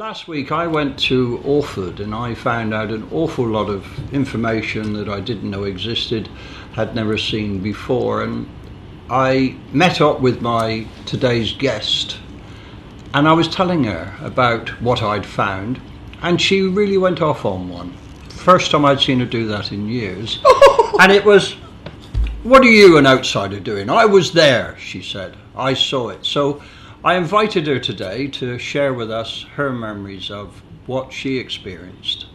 last week I went to Orford and I found out an awful lot of information that I didn't know existed, had never seen before, and I met up with my today's guest and I was telling her about what I'd found, and she really went off on one. First time I'd seen her do that in years. And it was, "What are you, an outsider, doing?" "I was there," she said. "I saw it." So I invited her today to share with us her memories of what she experienced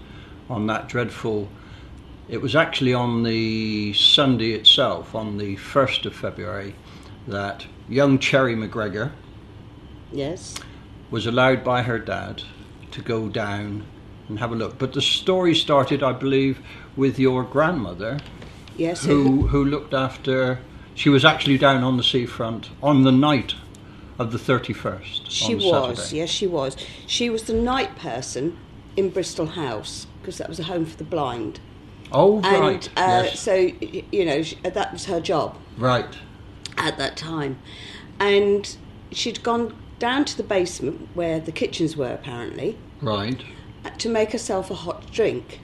on that dreadful... It was actually on the Sunday itself, on the 1st of February, that young Cherry McGregor was allowed by her dad to go down and have a look. But the story started, I believe, with your grandmother, who looked after... She was actually down on the seafront on the night of the 31st. She was, yes, she was. She was the night person in Bristol House, because that was a home for the blind. Oh, right. Yes. So, you know, that was her job. Right. At that time. And she'd gone down to the basement, where the kitchens were, apparently. Right. To make herself a hot drink.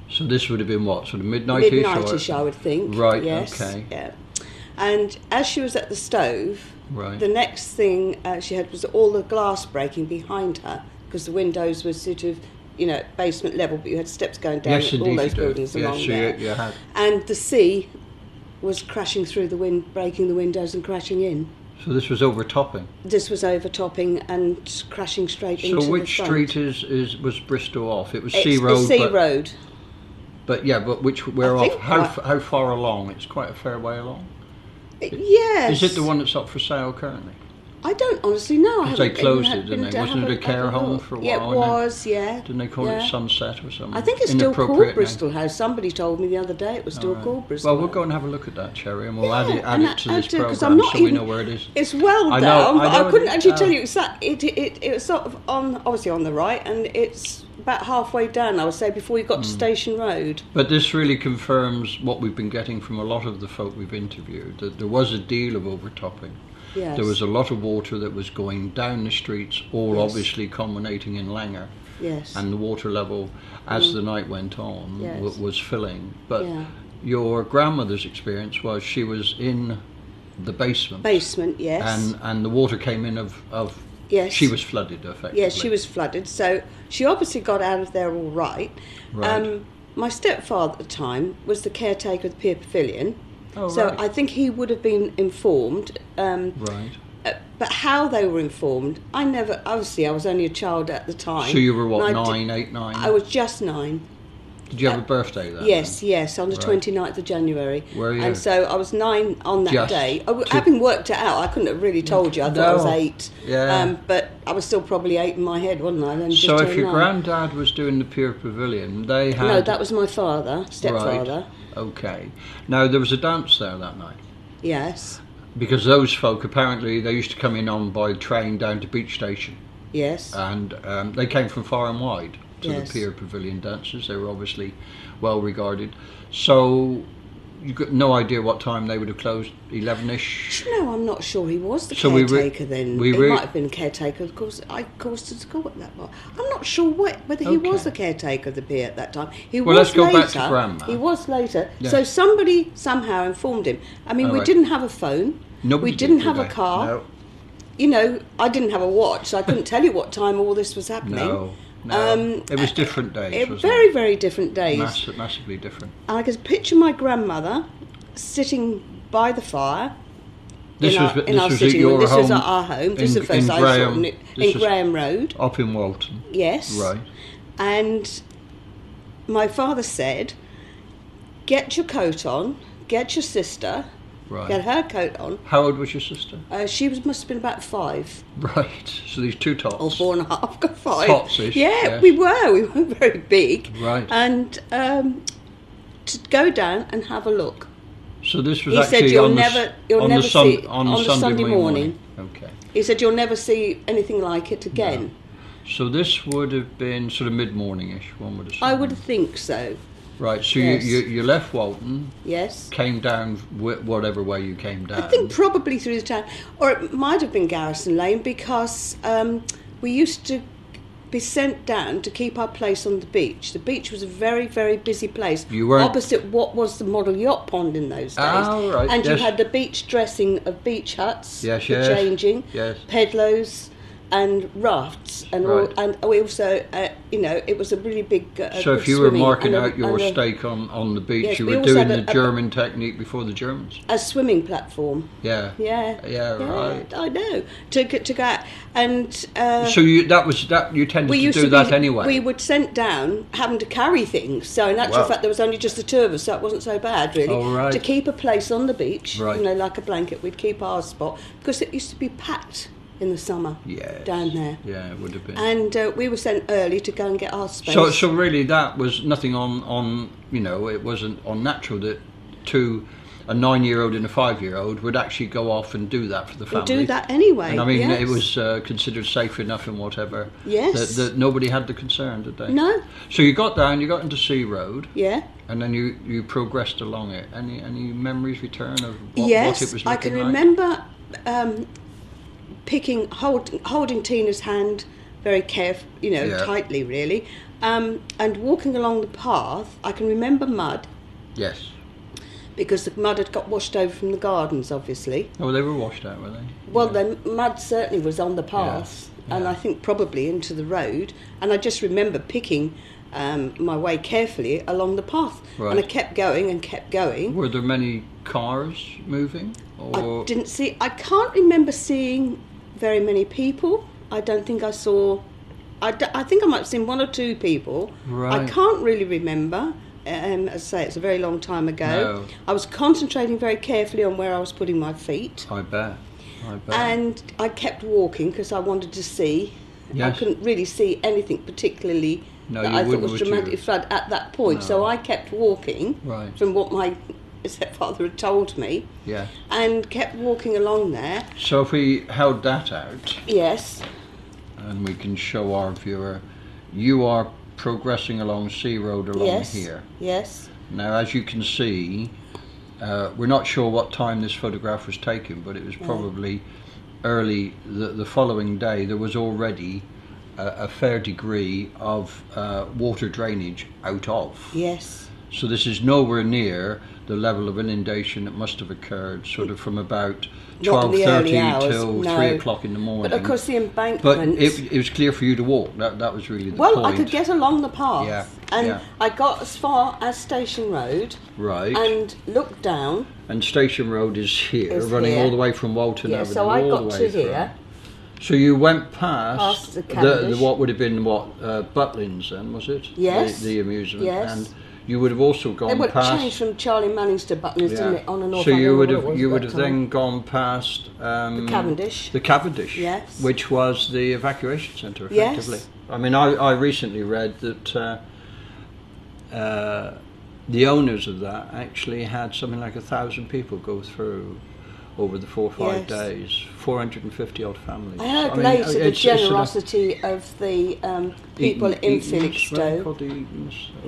So this would have been what, sort of midnight-ish? Midnight-ish, I would think. Right, yes, okay. Yeah. And as she was at the stove... Right. The next thing she had was all the glass breaking behind her, because the windows were sort of, you know, basement level, but you had steps going down all those buildings along there. You had. And the sea was crashing through the wind, breaking the windows and crashing in. So this was overtopping? This was overtopping and crashing straight into the front. So which street was Bristol off? It was Sea Road? It's the Sea Road. But yeah, but where off? How far along? It's quite a fair way along. Yes. Is it the one that's up for sale currently? I don't honestly know. Because they closed it, didn't they? Wasn't it a care home for a while? Yeah, it was, yeah. Didn't they call it Sunset or something? I think it's still called Bristol House. Somebody told me the other day it was still called Bristol House. Well, we'll go and have a look at that, Cherry, and we'll add it to this programme so we know where it is. It's well down, but I couldn't actually tell you exactly. It was sort of obviously on the right, and it's about halfway down, I would say, before you got to Station Road. But this really confirms what we've been getting from a lot of the folk we've interviewed, that there was a deal of overtopping. Yes. There was a lot of water that was going down the streets, all obviously culminating in Langer. Yes. And the water level, as the night went on, was filling. But your grandmother's experience was she was in the basement. Basement, yes. And the water came in of yes. She was flooded, effectively. Yes, she was flooded. So she obviously got out of there all right. Right. My stepfather at the time was the caretaker of the Pier Pavilion. Oh, so right. I think he would have been informed. Right. But how they were informed, obviously I was only a child at the time. So you were what, 8, 9? I was just 9. Did you have a birthday then? Yes, on the 29th of January. Were you? And so I was 9 on that day. Having worked it out, I couldn't have really told you. I thought I was 8. Yeah. But I was still probably 8 in my head, wasn't I? So if your granddad was doing the Pier Pavilion, they had... No, that was my stepfather. Right. Okay. Now, there was a dance there that night. Yes. Because those folk, apparently, they used to come in on by train down to Beach Station. Yes. And they came from far and wide to the Pier Pavilion dances. They were obviously well regarded. So you got no idea what time they would have closed, 11ish? No, I'm not sure he was the caretaker then. He might have been caretaker, of course. I caused to school at that point. I'm not sure whether he was the caretaker of the pier at that time. Let's go back to Grandma. He was later. Yes. So somebody somehow informed him. I mean, we didn't have a phone. Nobody we didn't have a car. No. You know, I didn't have a watch, so I couldn't tell you what time all this was happening. No. It was different days, wasn't very, it? very different days. Massively different. And I could picture my grandmother sitting by the fire. This was at our home. This is the first I saw in Graham Road. Up in Walton. Yes. Right. And my father said, "Get your coat on, get your sister." Right. Get her coat on. How old was your sister? She must have been about 5. Right. So these 2 tots. Or 4.5. Got 5. Tots-ish. Yeah, yes. we weren't very big. Right. And to go down and have a look. So this was he actually said you'll never see it on the Sunday morning. Okay. He said you'll never see anything like it again. No. So this would have been sort of mid-morning-ish, one would have said. I would think so. Right, so you left Walton. Yes. Came down whatever way you came down. I think probably through the town, or it might have been Garrison Lane, because we used to be sent down to keep our place on the beach. The beach was a very, very busy place. You weren't opposite what was the model yacht pond in those days. Oh, right. And yes. you had the beach dressing of beach huts yes, for yes. changing, yes. pedlos and rafts, and right. all, and we also, it was a really big. So if you were marking out your stake on the beach, yes, you were doing the German technique before the Germans. A swimming platform. Yeah. Right. I know to go out, and so you tended to do that anyway. We were sent down having to carry things. So in actual fact, there was only just the two of us, so it wasn't so bad really. Oh, right. To keep a place on the beach, right. Like a blanket, we'd keep our spot because it used to be packed in the summer down there. Yeah, it would have been. And we were sent early to go and get our space. So really that was nothing on it wasn't unnatural that a 9-year-old and a 5-year-old would actually go off and do that for the family. And do that anyway. And I mean, yes. it was considered safe enough and whatever. Yes. That nobody had the concern, did they? No. So you got down, you got into Sea Road. Yeah. And then you progressed along it. Any memories return of what it was looking like? I can remember holding Tina's hand very tightly really, and walking along the path. I can remember mud. Yes. Because the mud had got washed over from the gardens, obviously. Oh, they were washed out, were they? Well, the mud certainly was on the path, and I think probably into the road. And I just remember picking my way carefully along the path, and I kept going and kept going. Were there many cars moving? Or? I can't remember seeing very many people. I don't think I saw. I think I might have seen one or two people. Right. I can't really remember. As I say, it's a very long time ago. No. I was concentrating very carefully on where I was putting my feet. I bet. And I kept walking because I wanted to see. Yes. I couldn't really see anything particularly that I thought was dramatic flood at that point. No. So I kept walking from what my stepfather had told me. Yeah. And kept walking along there. So if we held that out. Yes. And we can show our viewer, you are progressing along Sea Road along here. Yes. Now, as you can see, we're not sure what time this photograph was taken, but it was probably early the following day. There was already a fair degree of water drainage out of. Yes. So this is nowhere near the level of inundation that must have occurred sort of from about 12:30 till 3 o'clock in the morning. But of course the embankment... But it was clear for you to walk. That was really the point. Well, I could get along the path. Yeah. And I got as far as Station Road. Right. And looked down. And Station Road is here, running all the way from Walton Avenue. So I got to here. So you went past the Cavendish. what would have been Butlins then, was it? Yes. The amusement. Yes. And you would have also gone past. They would change from Charlie Manning's to Butlins, didn't it? On and off. So you would have then gone past the Cavendish. The Cavendish. Yes. Which was the evacuation centre, effectively. Yes. I mean, I recently read that the owners of that actually had something like 1,000 people go through over the 4 or 5 days, 450 odd families. I heard later the generosity of the people in Felixstowe,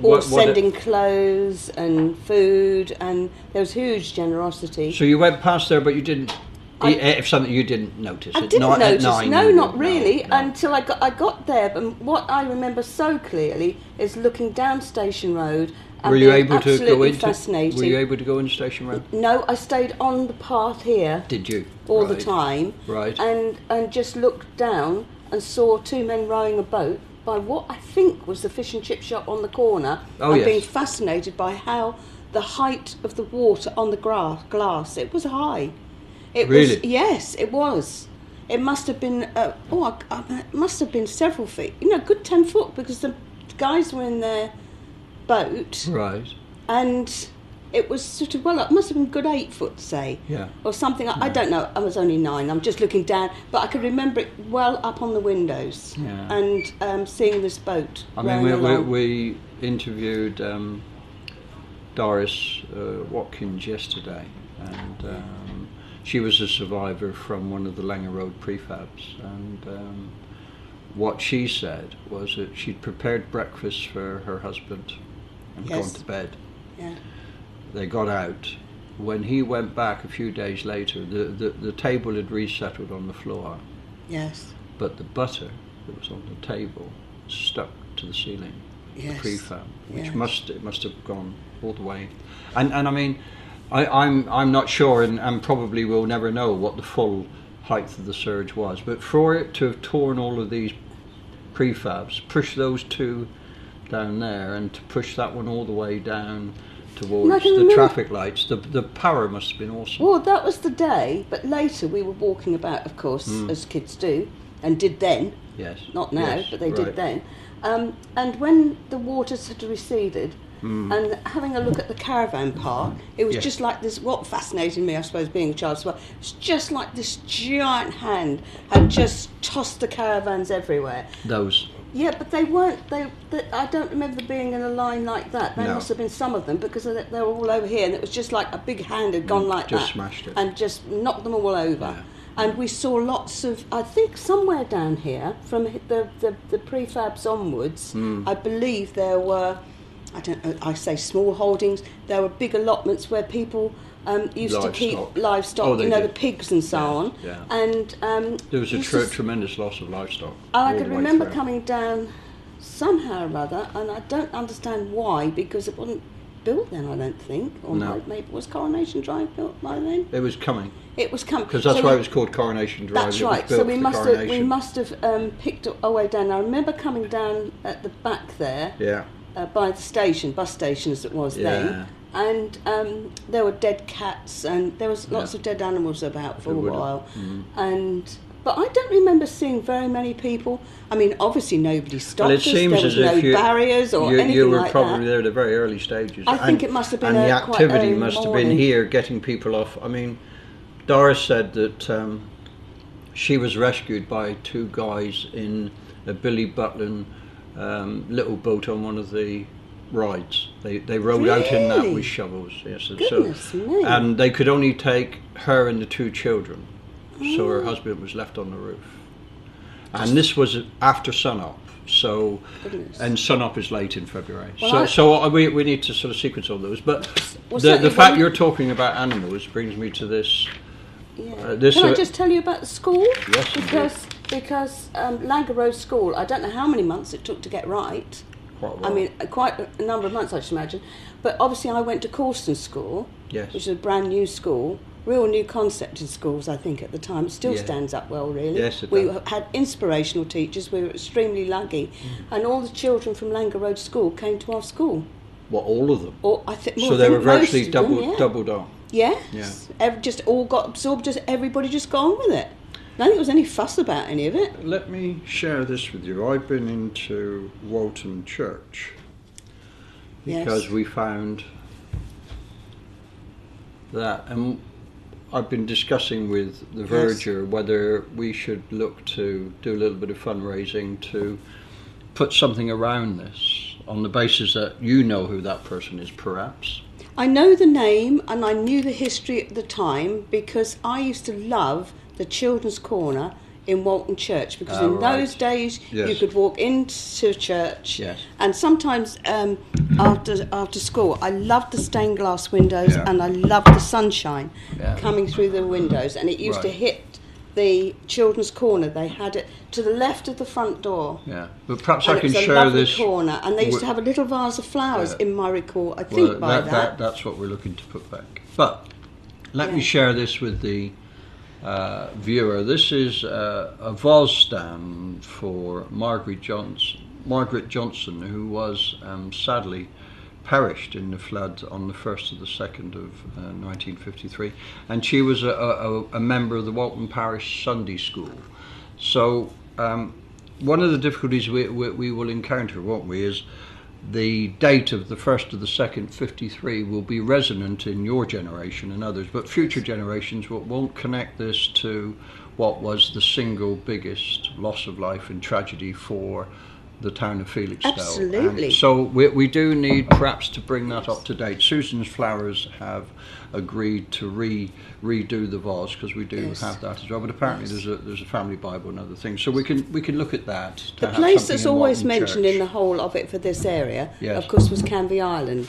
all sending clothes and food, and there was huge generosity. So you went past there, but you didn't. If something you didn't notice. I didn't notice. No, not really, until I got there. But what I remember so clearly is looking down Station Road. Were you able to go into? Fascinating. Were you able to go in Station Road? No, I stayed on the path here. Did you? All the time. Right. And just looked down and saw two men rowing a boat by what I think was the fish and chip shop on the corner. And being fascinated by how the height of the water on the glass. It was high. It really? Was, yes, it was. It must have been. It must have been several feet. Good 10 foot because the guys were in their boat, right, and it was sort of it must have been good 8 foot, say, or something. I don't know. I was only 9. I'm just looking down, but I could remember it well up on the windows and seeing this boat. I mean, we interviewed Doris Watkins yesterday, and she was a survivor from one of the Langer Road prefabs, and what she said was that she'd prepared breakfast for her husband and gone to bed. Yeah. They got out. When he went back a few days later, the table had resettled on the floor. Yes. But the butter that was on the table stuck to the ceiling, yes. the prefab, which yes. It must have gone all the way. And I mean, I'm not sure, and probably will never know what the full height of the surge was, but for it to have torn all of these prefabs, push those two down there, and to push that one all the way down towards the traffic lights, the power must have been awesome. Well, that was the day, but later we were walking about, of course, as kids do, and did then. Yes. Not now, yes, but they right. did then. And when the waters had receded, and having a look at the caravan park, it was just like this. What fascinated me, I suppose, being a child as well, it's just like this giant hand had just tossed the caravans everywhere. Those. Yeah, but they weren't. I don't remember being in a line like that. There must have been some of them because they were all over here, and it was just like a big hand had gone like just that, smashed it, and just knocked them all over. Yeah. And we saw lots of, I think somewhere down here, from the prefabs onwards, I believe there were, I don't know, I say small holdings, there were big allotments where people used to keep livestock, the pigs and so on. Yeah. And there was a tremendous loss of livestope. I can remember coming down somehow or other, and I don't understand why, because it wasn't built then, I don't think. Or maybe was Coronation Drive built by then? It was coming. It was coming. Because that's why it was called Coronation Drive. That's right. So we must have picked our way down. I remember coming down at the back there. Yeah. By the station, bus station as it was then. And there were dead cats, and there was lots of dead animals about for a while. But I don't remember seeing very many people. I mean, obviously nobody stopped us. There was no barriers or anything like that. You were probably there at the very early stages. I think it must have been and the activity must have been here, getting people off. I mean, Doris said that she was rescued by two guys in a Billy Butlin little boat on one of the rides. They rowed out in that with shovels. Yes, Goodness me. And they could only take her and the two children. So her husband was left on the roof. And this was after sun-up. So, and sun-up is late in February. Well, so we need to sort of sequence all those. But the fact you're talking about animals brings me to this. Yeah. Can I just tell you about the school? Yes, because Langer Road School, I don't know how many months it took to get right. I mean, quite a number of months, I should imagine. But obviously I went to Corston School, which is a brand new school. Real new concept in schools, I think, at the time. It still stands up well, really. Yes, it we does. had inspirational teachers. We were extremely lucky. And all the children from Langer Road School came to our school. What, all of them? So they were virtually doubled on? Yes. Yeah. Just all got absorbed, just everybody just got on with it. I don't think there was any fuss about any of it. Let me share this with you. I've been into Walton Church because we found that... I've been discussing with the verger whether we should look to do a little bit of fundraising to put something around this on the basis that you know who that person is, perhaps. I know the name and I knew the history at the time because I used to love the Children's Corner in Walton Church, because in those days you could walk into church and sometimes after school I loved the stained glass windows and I loved the sunshine coming through the windows, and it used to hit the Children's Corner. They had it to the left of the front door. Yeah, but perhaps I can share this corner, and they used to have a little vase of flowers in my recall. I think that's what we're looking to put back. But let me share this with the viewer. This is a vase stand for Margaret Johnson, who was sadly perished in the flood on the 1st of the 2nd of 1953, and she was a member of the Walton Parish Sunday School. So one of the difficulties we will encounter, won't we, is the date of the 1st of the 2nd, 53 will be resonant in your generation and others, but future generations won't connect this to what was the single biggest loss of life and tragedy for the town of Felixstowe. Absolutely. So we do need perhaps to bring that up to date. Susan's Flowers have agreed to redo the vase, because we do have that as well. But apparently there's a family Bible and other things. So we can look at that. The place that's always mentioned in the whole of it for this area, of course, was Canvey Island.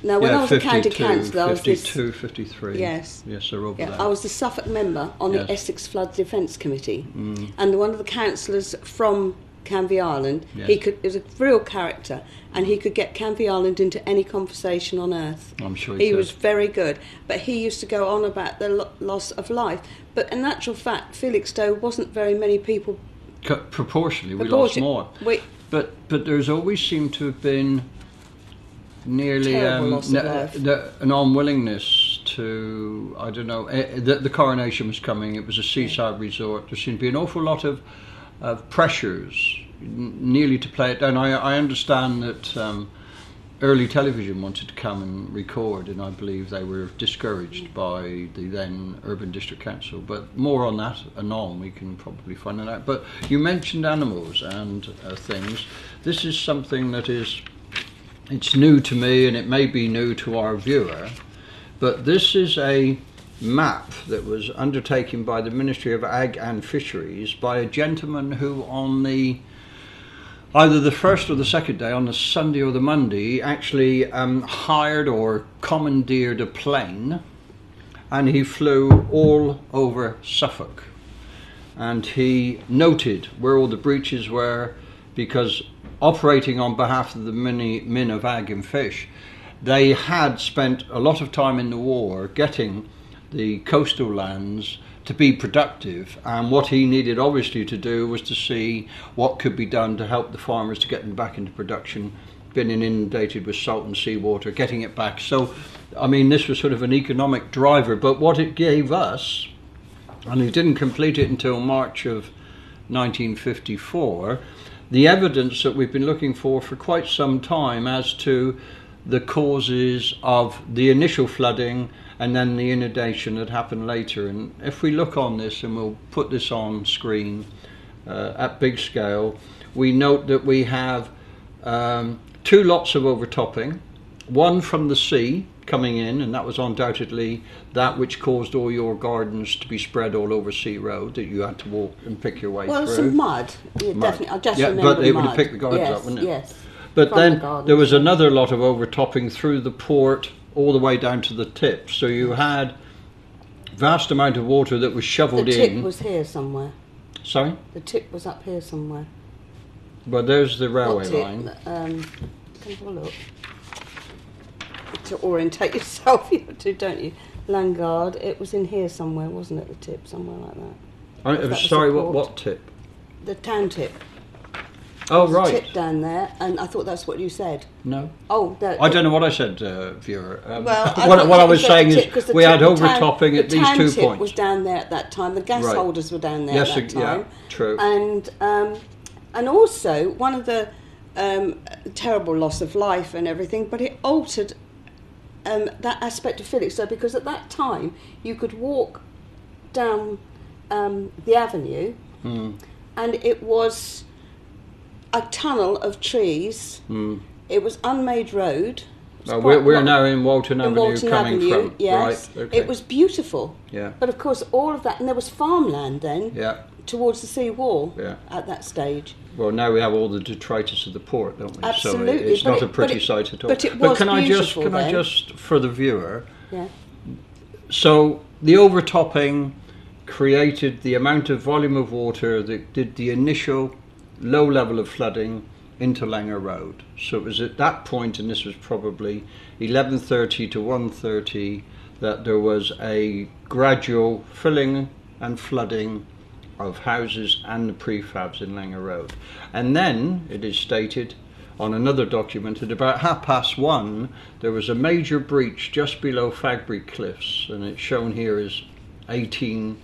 Now, when I was a county councillor, I was 52, 53. Yes, they're over there. I was the Suffolk member on the Essex Flood Defence Committee, and one of the councillors from Canvey Island, yes. He was a real character, and he could get Canvey Island into any conversation on earth. I'm sure he was very good. But he used to go on about the loss of life. But in actual fact, Felixstowe wasn't very many people. Proportionally, we lost more. But there's always seemed to have been nearly an unwillingness to, I don't know, the coronation was coming, it was a seaside resort, there seemed to be an awful lot of pressures nearly to play it down. I understand that early television wanted to come and record, and I believe they were discouraged by the then Urban District Council, but more on that anon, we can probably find it out. But you mentioned animals and things. This is something that it's new to me, and it may be new to our viewer, but this is a map that was undertaken by the Ministry of Ag and Fisheries by a gentleman who on either the first or the second day, on the Sunday or the Monday, actually hired or commandeered a plane, and he flew all over Suffolk, and he noted where all the breaches were, because operating on behalf of the Min of Ag and Fish, they had spent a lot of time in the war getting the coastal lands to be productive, and what he needed obviously to do was to see what could be done to help the farmers to get them back into production, being inundated with salt and seawater, getting it back. So I mean, this was sort of an economic driver, but what it gave us, and he didn't complete it until March of 1954, the evidence that we've been looking for quite some time as to the causes of the initial flooding and then the inundation that happened later. And if we look on this, and we'll put this on screen at big scale, we note that we have 2 lots of overtopping, one from the sea coming in, and that was undoubtedly that which caused all your gardens to be spread all over Sea Road, that you had to walk and pick your way through. Well, some mud. Yeah, definitely. I just remember but it mud. would have picked the gardens up, wouldn't it? Yes. But then there was another lot of overtopping through the port all the way down to the tip. So you had vast amount of water that was shoveled in. The tip was here somewhere. Sorry? The tip was up here somewhere. Well, there's the railway line. Can you have a look? To orientate yourself, you have to, don't you? Langard, it was in here somewhere, wasn't it? The tip, somewhere like that. Sorry, what tip? The town tip. Oh, right. Tip down there, and I thought that's what you said. No. Oh, no. I don't know what I said, viewer. Well, what I was saying is we had overtopping at these 2 points. The town tip was down there at that time. The gas holders were down there at that time. Yeah, true. And also one of the terrible loss of life and everything, but it altered that aspect of Felixstowe, because at that time you could walk down the avenue, and it was a tunnel of trees. It was unmade road. We're now in Walton Avenue coming from. Yes. Right, okay. It was beautiful. Yeah. But of course all of that, and there was farmland then. Yeah. Towards the sea wall. Yeah. At that stage. Well, now we have all the detritus of the port, don't we? Absolutely. So it's not a pretty sight at all. But it was can beautiful I just, for the viewer? Yeah. So the overtopping created the amount of volume of water that did the initial low level of flooding into Langer Road. So it was at that point, and this was probably 11:30 to 1:30, that there was a gradual filling and flooding of houses and the prefabs in Langer Road. And then it is stated on another document at about 1:30 there was a major breach just below Fagbury Cliffs, and it's shown here as 18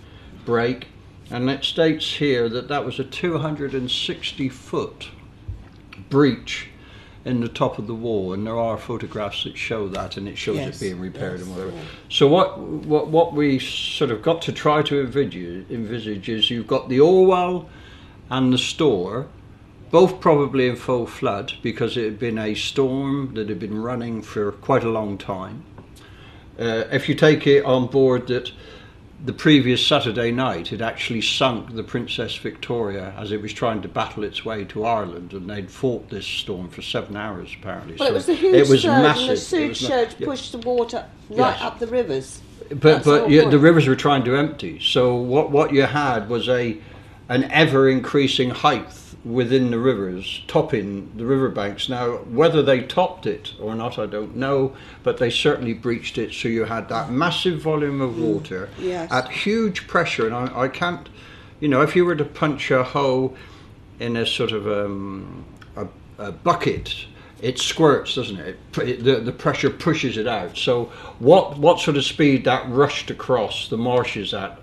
break, and it states here that that was a 260-foot breach in the top of the wall, and there are photographs that show that, and it shows it being repaired and whatever. Yeah. So what we sort of got to try to envisage is you've got the Orwell and the store, both probably in full flood because it had been a storm that had been running for quite a long time. If you take it on board that the previous Saturday night it actually sunk the Princess Victoria as it was trying to battle its way to Ireland, and they'd fought this storm for 7 hours apparently. Well, so it was a huge surge, massive. and the surge pushed the water right up the rivers. But the rivers were trying to empty, so what you had was a an ever-increasing height within the rivers, topping the riverbanks. Now, whether they topped it or not, I don't know, but they certainly breached it, so you had that massive volume of water at huge pressure, and I can't, you know, if you were to punch a hole in a sort of a bucket, it squirts, doesn't it? The pressure pushes it out. So what sort of speed that rushed across the marshes at,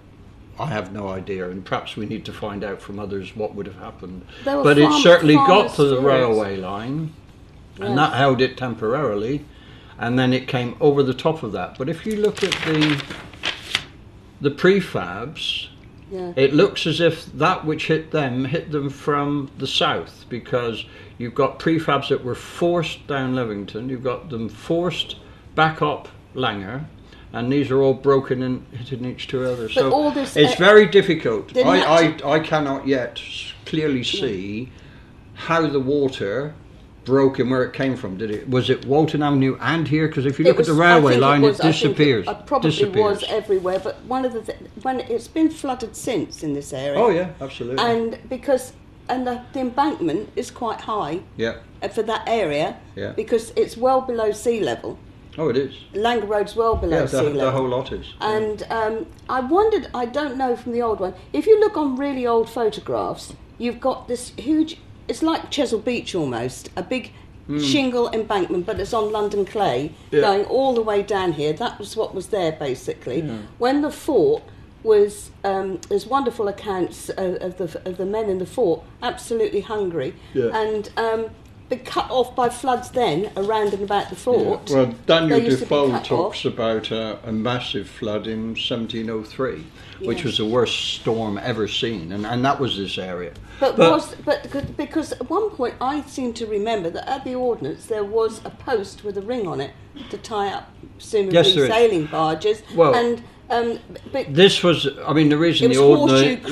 I have no idea, and perhaps we need to find out from others what would have happened. But it certainly got to the railway line, and that held it temporarily, and then it came over the top of that. But if you look at the prefabs, it looks as if that which hit them from the south, because you've got prefabs that were forced down Levington, you've got them forced back up Langer, and these are all broken and hitting each other. So all this, it's very difficult. I cannot yet clearly see how the water broke and where it came from. Was it Walton Avenue and here? Because if you look at the railway line, it disappears. It probably was everywhere. But one of the when it's been flooded since in this area. Oh yeah, absolutely. And because the embankment is quite high. Yeah. For that area. Yeah. Because it's well below sea level. Oh, it is. Langer Road's well below sea level. The whole lot is. And I wondered, I don't know from the old one, if you look on really old photographs, you've got this huge, it's like Chesil Beach almost, a big shingle embankment, but it's on London clay, going all the way down here. That was what was there, basically. Yeah. When the fort was, there's wonderful accounts of the men in the fort, absolutely hungry. Yeah. And been cut off by floods then around and about the fort. Yeah. Well, Daniel Defoe talks about a massive flood in 1703, which was the worst storm ever seen, and that was this area. But because at one point I seem to remember that at the ordnance there was a post with a ring on it to tie up presumably sailing barges. Well, and but this was, I mean, the reason the ordnance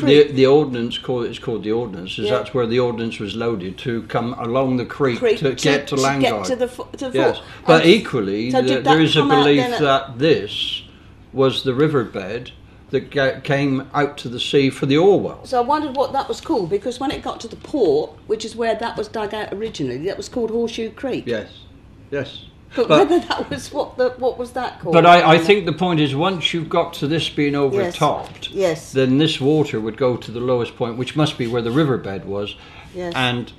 is called the ordnance is that's where the ordnance was loaded to come along the creek to get to Langard. Get to the fort. Yes, but equally there is a belief that this was the riverbed that came out to the sea for the Orwell. So I wondered what that was called, because when it got to the port, which is where that was dug out originally, that was called Horseshoe Creek. Yes, yes. But whether that was what was that called? But I think the point is, once you've got to this being overtopped, then this water would go to the lowest point, which must be where the riverbed was. Yes. And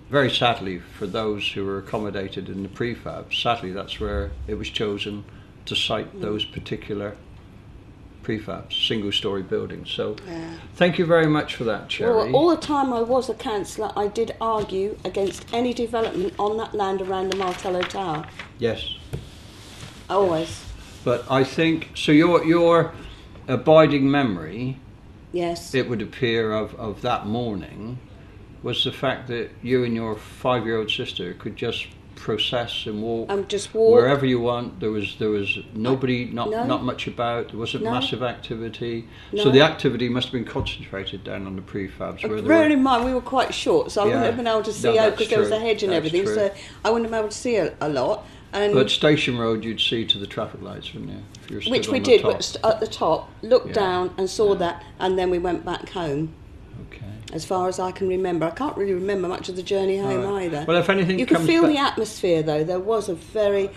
very sadly, for those who were accommodated in the prefab, sadly that's where it was chosen to site those particular prefabs, single-storey buildings. So thank you very much for that, Cherry. Well, all the time I was a councillor, I did argue against any development on that land around the Martello Tower. Yes. Always. Yes. But I think, so your abiding memory, it would appear, of that morning was the fact that you and your 5-year-old sister could just process and walk, wherever you want. There was nobody, not much about. There wasn't massive activity. So the activity must have been concentrated down on the prefabs. Bearing in mind we were quite short, so I wouldn't have been able to see out because there was a hedge and everything. So I wouldn't have been able to see a lot. But Station Road, you'd see to the traffic lights, wouldn't you? If you were which we did at the top, looked down and saw that, and then we went back home. As far as I can remember. I can't really remember much of the journey home either. Well, if anything, you could feel the atmosphere, though. There was a very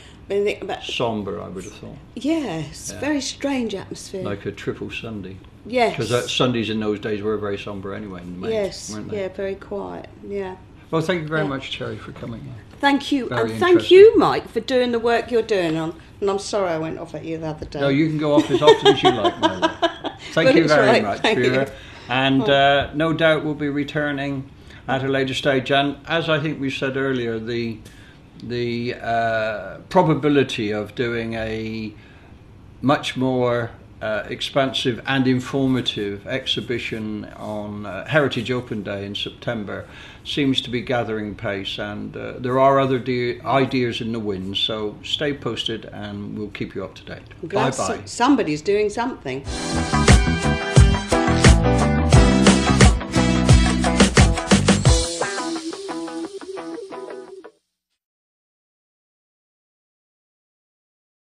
sombre, I would have thought. Yes, very strange atmosphere. Like a triple Sunday. Yes. Because Sundays in those days were very sombre anyway. Weren't they? Yeah, very quiet. Yeah. Well, thank you very much, Cherry, for coming in. Thank you, and thank you, Mike, for doing the work you're doing on. And I'm sorry I went off at you the other day. No, you can go off as often as you like, Mary. Thank you very much. And no doubt we'll be returning at a later stage. And as I think we said earlier, the probability of doing a much more expansive and informative exhibition on Heritage Open Day in September seems to be gathering pace, and there are other ideas in the wind, so stay posted and we'll keep you up to date. Bye-bye. Somebody's doing something.